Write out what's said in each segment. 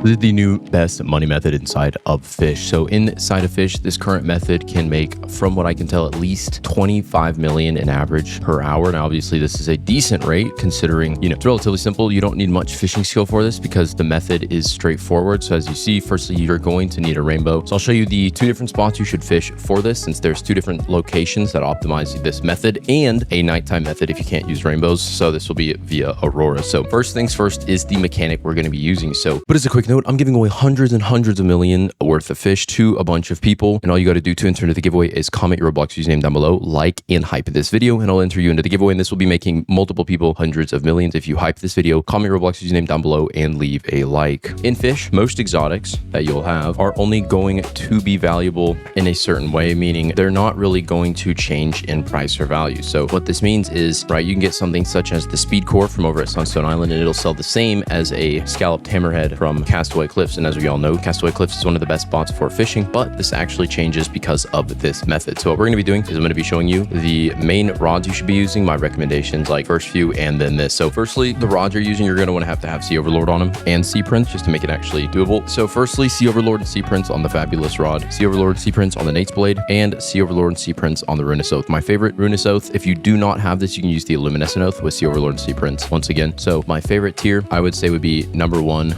This is the new best money method inside of Fisch. So inside of Fisch, this current method can make, from what I can tell, at least 25 million in average per hour. Now, obviously, this is a decent rate considering, it's relatively simple. You don't need much fishing skill for this because the method is straightforward. So as you see, firstly, you're going to need a rainbow. So I'll show you the two different spots you should fish for this, since there's two different locations that optimize this method and a nighttime method if you can't use rainbows. So this will be via Aurora. So first things first is the mechanic we're going to be using. So, but as a quick note, I'm giving away hundreds and hundreds of million worth of fish to a bunch of people. And all you got to do to enter into the giveaway is comment your Roblox username down below, like and hype this video, and I'll enter you into the giveaway. And this will be making multiple people hundreds of millions if you hype this video, comment your Roblox username down below, and leave a like. In Fisch, most exotics that you'll have are only going to be valuable in a certain way, meaning they're not really going to change in price or value. So what this means is, right, you can get something such as the speed core from over at Sunstone Island, and it'll sell the same as a scalloped hammerhead from Castaway Cliffs. And as we all know, Castaway Cliffs is one of the best spots for fishing, but this actually changes because of this method. So what we're going to be doing is I'm going to be showing you the main rods you should be using, my recommendations, like first few, and then this. So firstly, the rods you're using, you're going to want to have Sea Overlord on them and Sea Prince just to make it actually doable. So firstly, Sea Overlord and Sea Prince on the Fabulous rod, Sea Overlord and Sea Prince on the Nate's Blade, and Sea Overlord and Sea Prince on the Ruinous Oath. My favorite Ruinous Oath. If you do not have this, you can use the Luminescent Oath with Sea Overlord and Sea Prince once again. So my favorite tier, I would say, would be number 1,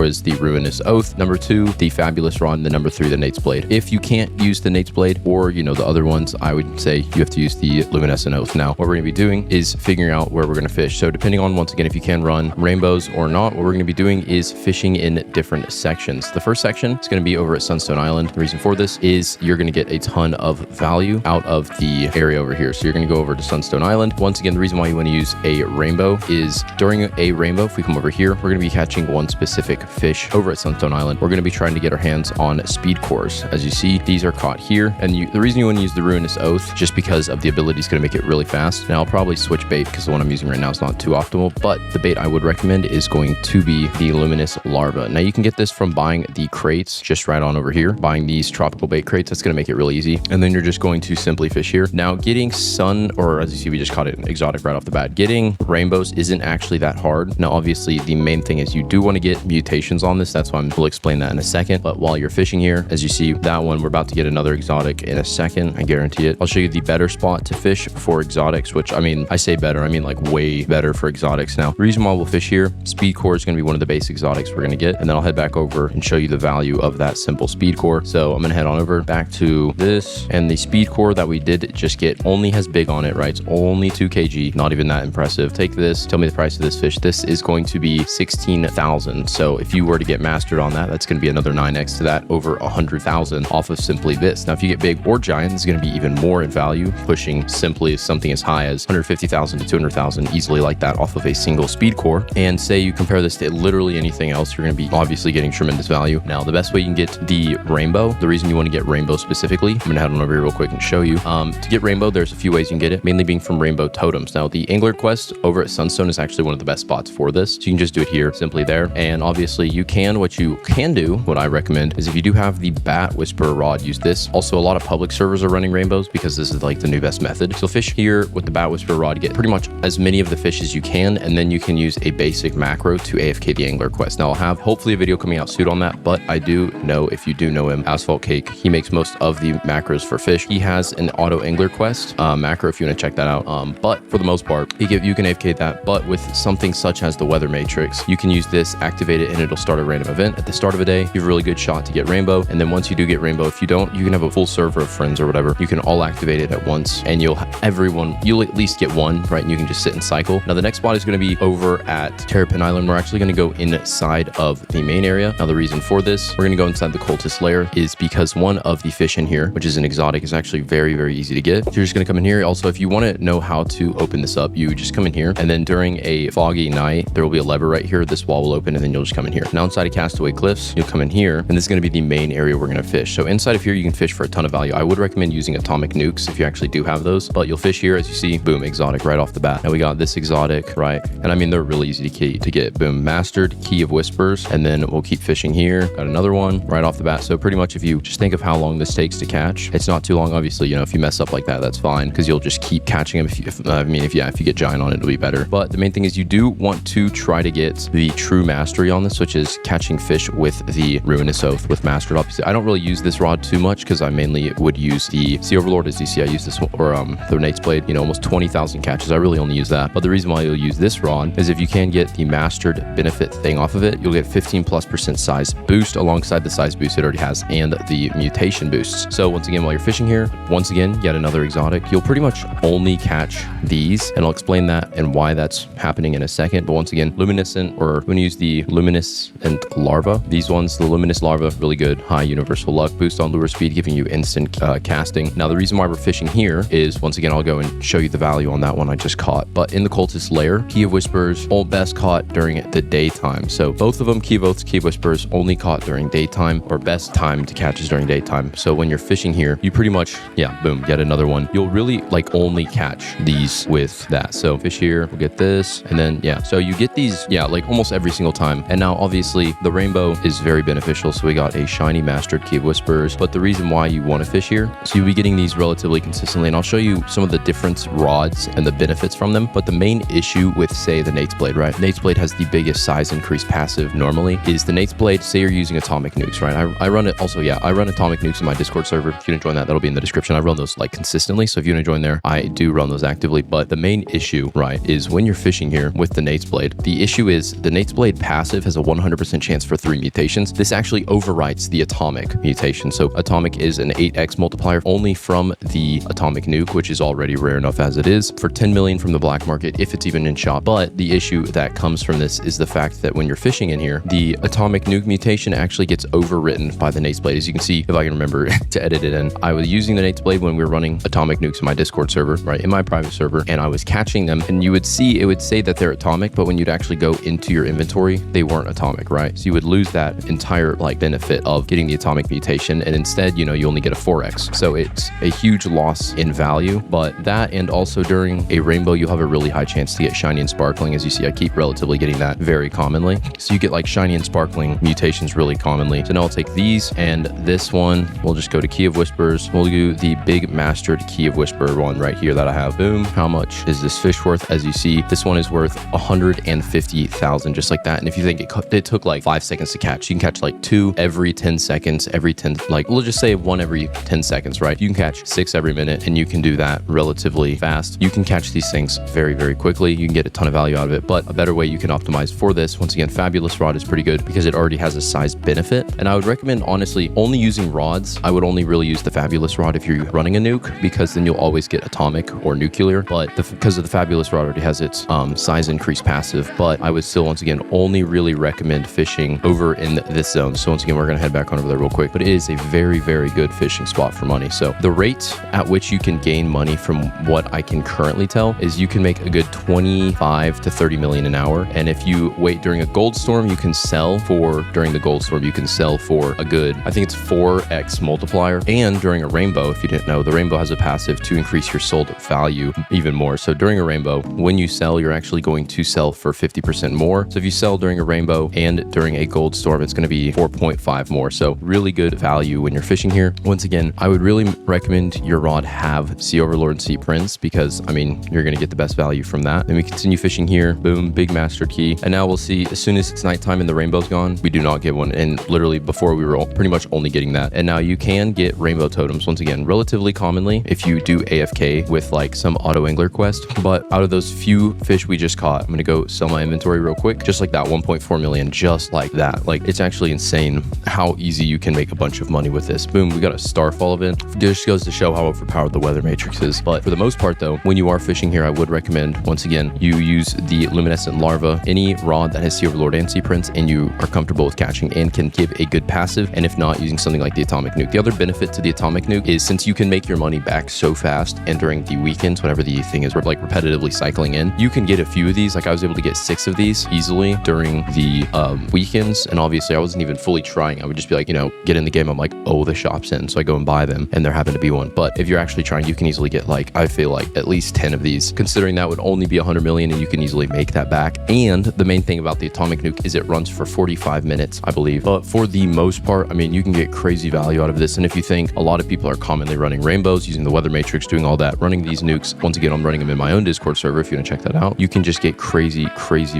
is the Ruinous Oath, number 2, the Fabulous rod, and then number 3, the Nate's Blade. If you can't use the Nate's Blade or, the other ones, I would say you have to use the Luminescent Oath. Now, what we're going to be doing is figuring out where we're going to fish. So depending on, once again, if you can run rainbows or not, what we're going to be doing is fishing in different sections. The first section is going to be over at Sunstone Island. The reason for this is you're going to get a ton of value out of the area over here. So you're going to go over to Sunstone Island. Once again, the reason why you want to use a rainbow is during a rainbow, if we come over here, we're going to be catching one specific fish over at Sunstone Island. We're going to be trying to get our hands on speed cores. As you see, these are caught here. And the reason you want to use the Ruinous Oath, just because of the ability, is going to make it really fast. Now, I'll probably switch bait because the one I'm using right now is not too optimal, but the bait I would recommend is going to be the Luminous Larva. Now, you can get this from buying the crates just right on over here, buying these tropical bait crates. That's going to make it really easy. And then you're just going to simply fish here. Now, getting sun, or as you see, we just caught it exotic right off the bat. Getting rainbows isn't actually that hard. Now, obviously, the main thing is you do want to get mutations on this. That's why we'll explain that in a second. But while you're fishing here, as you see, that one, we're about to get another exotic in a second. I guarantee it. I'll show you the better spot to fish for exotics, which I say better, I mean like way better for exotics. Now, the reason why we'll fish here, speed core is going to be one of the base exotics we're going to get. And then I'll head back over and show you the value of that simple speed core. So I'm going to head on over back to this, and the speed core that we did just get only has big on it, right? It's only 2 kg, not even that impressive. Take this, tell me the price of this fish. This is going to be 16,000. So if you were to get mastered on that, that's going to be another 9x to that, over 100,000 off of simply this. Now, if you get big or giant, it's going to be even more in value, pushing simply something as high as 150,000 to 200,000 easily like that off of a single speed core. And say you compare this to literally anything else, you're going to be obviously getting tremendous value. Now, the best way you can get the rainbow, the reason you want to get rainbow specifically, I'm going to head on over here real quick and show you. To get rainbow, there's a few ways you can get it, mainly being from rainbow totems. Now, the angler quest over at Sunstone is actually one of the best spots for this. So you can just do it here, simply there. And obviously what you can do, what I recommend, is if you do have the Bat Whisperer rod, use this. Also, a lot of public servers are running rainbows because this is like the new best method. So fish here with the Bat Whisperer rod, get pretty much as many of the fish as you can, and then you can use a basic macro to AFK the angler quest. Now, I'll have hopefully a video coming out soon on that, but I do know, if you do know him, Asphalt Cake, he makes most of the macros for fish. He has an auto angler quest macro if you want to check that out. But for the most part, you can AFK that, but with something such as the Weather Matrix, you can use this, activate it, and it'll start a random event at the start of a day. You have a really good shot to get rainbow. And then once you do get rainbow, if you don't, you can have a full server of friends or whatever. You can all activate it at once, and you'll at least get one, right? And you can just sit and cycle. Now, the next spot is going to be over at Terrapin Island. We're actually going to go inside of the main area. Now, the reason for this, we're going to go inside the cultist lair, is because one of the fish in here, which is an exotic, is actually very, very easy to get. So you're just going to come in here. Also, if you want to know how to open this up, you just come in here, and then during a foggy night, there will be a lever right here. This wall will open, and then you'll just come in here. Now, inside of Castaway Cliffs, you'll come in here, and this is going to be the main area we're going to fish. So inside of here, you can fish for a ton of value. I would recommend using atomic nukes if you actually do have those, but you'll fish here. As you see, boom, exotic right off the bat. Now we got this exotic, right? And I mean, they're really easy to get. Boom, mastered, Key of Whispers, and then we'll keep fishing here. Got another one right off the bat. So pretty much if you just think of how long this takes to catch, it's not too long. Obviously, if you mess up like that, that's fine, because you'll just keep catching them. If you get giant on it, it'll be better. But the main thing is you do want to try to get the true mastery on this, which is catching fish with the Ruinous Oath with Mastered. Obviously, I don't really use this rod too much because I mainly would use the Sea Overlord. As you see, I use this one, or the Nate's Blade, you know, almost 20,000 catches. I really only use that. But the reason why you'll use this rod is if you can get the Mastered benefit thing off of it, you'll get 15+% size boost alongside the size boost it already has and the mutation boosts. So once again, while you're fishing here, once again, yet another exotic, you'll pretty much only catch these, and I'll explain that and why that's happening in a second. But once again, luminescent, or when you use the luminescent larva, these ones, the luminous larva, really good high universal luck boost on lure speed, giving you instant casting. Now the reason why we're fishing here is, once again, I'll go and show you the value on that one I just caught. But in the Cultist lair, Key of Whispers, all best caught during the daytime. So both of them, Key of Oaths, Key of Whispers, only caught during daytime, or best time to catch is during daytime. So when you're fishing here, you pretty much, yeah, boom, get another one. You'll really like only catch these with that. So fish here, we'll get this, and then yeah, so you get these, yeah, like almost every single time. And now obviously the rainbow is very beneficial. So we got a shiny Mastered Key of Whispers, but the reason why you want to fish here, so you'll be getting these relatively consistently, and I'll show you some of the different rods and the benefits from them. But the main issue with, say, the Nate's Blade, right? Nate's Blade has the biggest size increase passive normally, is the Nate's Blade. Say you're using atomic nukes, right? I run it also, yeah, I run atomic nukes in my Discord server. If you want to join that, that'll be in the description. I run those like consistently, so if you want to join there, I do run those actively. But the main issue, right, is when you're fishing here with the Nate's Blade, the issue is the Nate's Blade passive has a 100% chance for 3 mutations. This actually overwrites the atomic mutation. So atomic is an 8x multiplier only from the atomic nuke, which is already rare enough as it is, for 10 million from the black market if it's even in shop. But the issue that comes from this is the fact that when you're fishing in here, the atomic nuke mutation actually gets overwritten by the Nate's Blade. As you can see, if I can remember to edit it in, I was using the Nate's Blade when we were running atomic nukes in my Discord server, right, in my private server, and I was catching them, and you would see it would say that they're atomic, but when you'd actually go into your inventory, they weren't atomic, right? So you would lose that entire like benefit of getting the atomic mutation, and instead, you know, you only get a 4x. So it's a huge loss in value. But that, and also during a rainbow, you'll have a really high chance to get shiny and sparkling. As you see, I keep relatively getting that very commonly. So you get like shiny and sparkling mutations really commonly. So now I'll take these, and this one, we'll just go to Key of Whispers. We'll do the big Mastered Key of Whisper one right here that I have. Boom. How much is this fish worth? As you see, this one is worth 150,000, just like that. And if you think it took like 5 seconds to catch, you can catch like 2 every 10 seconds, every 10, like we'll just say 1 every 10 seconds, right? You can catch 6 every minute, and you can do that relatively fast. You can catch these things very, very quickly. You can get a ton of value out of it. But a better way you can optimize for this, once again, Fabulous Rod is pretty good because it already has a size benefit. And I would recommend, honestly, only using rods. I would only really use the Fabulous Rod if you're running a nuke, because then you'll always get atomic or nuclear. But because of the Fabulous Rod already has its size increase passive. But I would still, once again, only really recommend fishing over in this zone. So once again, we're gonna head back on over there real quick, but it is a very, very good fishing spot for money. So the rate at which you can gain money, from what I can currently tell, is you can make a good 25 to 30 million an hour. And if you wait during a gold storm, you can sell for, during the gold storm, you can sell for a good, I think it's 4x multiplier. And during a rainbow, if you didn't know, the rainbow has a passive to increase your sold value even more. So during a rainbow, when you sell, you're actually going to sell for 50% more. So if you sell during a rainbow and during a gold storm, it's going to be 4.5 more. So really good value when you're fishing here. Once again, I would really recommend your rod have Sea Overlord and Sea Prince, because I mean, you're going to get the best value from that. Then we continue fishing here. Boom, big Mastered Key. And now we'll see, as soon as it's nighttime and the rainbow's gone, we do not get one. And literally before, we were pretty much only getting that. And now you can get rainbow totems, once again, relatively commonly if you do AFK with like some auto angler quest. But out of those few fish we just caught, I'm going to go sell my inventory real quick, just like that, 1.4 million, just like that. Like, it's actually insane how easy you can make a bunch of money with this. Boom, we got a Starfall event. Just goes to show how overpowered the weather matrix is. But for the most part though, when you are fishing here, I would recommend, once again, you use the luminescent larva, any rod that has Sea Overlord and Sea Prince, and you are comfortable with catching and can give a good passive. And if not, using something like the atomic nuke. The other benefit to the atomic nuke is, since you can make your money back so fast, and during the weekends, whenever the thing is like repetitively cycling in, you can get a few of these. Like, I was able to get 6 of these easily during the weekends. And obviously I wasn't even fully trying. I would just be like, you know, get in the game, I'm like, oh, the shop's in, so I go and buy them, and there happened to be one. But if you're actually trying, you can easily get, like, I feel like at least 10 of these, considering that would only be 100 million, and you can easily make that back. And the main thing about the atomic nuke is it runs for 45 minutes, I believe. But for the most part, I mean, you can get crazy value out of this. And if you think, a lot of people are commonly running rainbows, using the weather matrix, doing all that, running these nukes, once again, I'm running them in my own Discord server if you want to check that out. You can just get crazy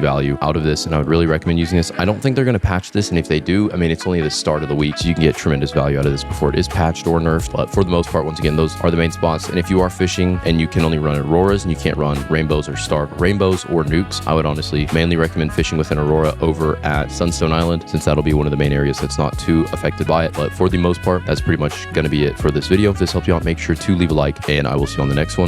value out of this, and I would really recommend using this. I don't think they're going to patch this, and if they do, I mean, it's only the start of the week, so you can get tremendous value out of this before it is patched or nerfed. But for the most part, once again, those are the main spots. And if you are fishing and you can only run auroras and you can't run rainbows or starved rainbows or nukes, I would honestly mainly recommend fishing with an aurora over at Sunstone Island, since that'll be one of the main areas that's not too affected by it. But for the most part, that's pretty much going to be it for this video. If this helped you out, make sure to leave a like, and I will see you on the next one.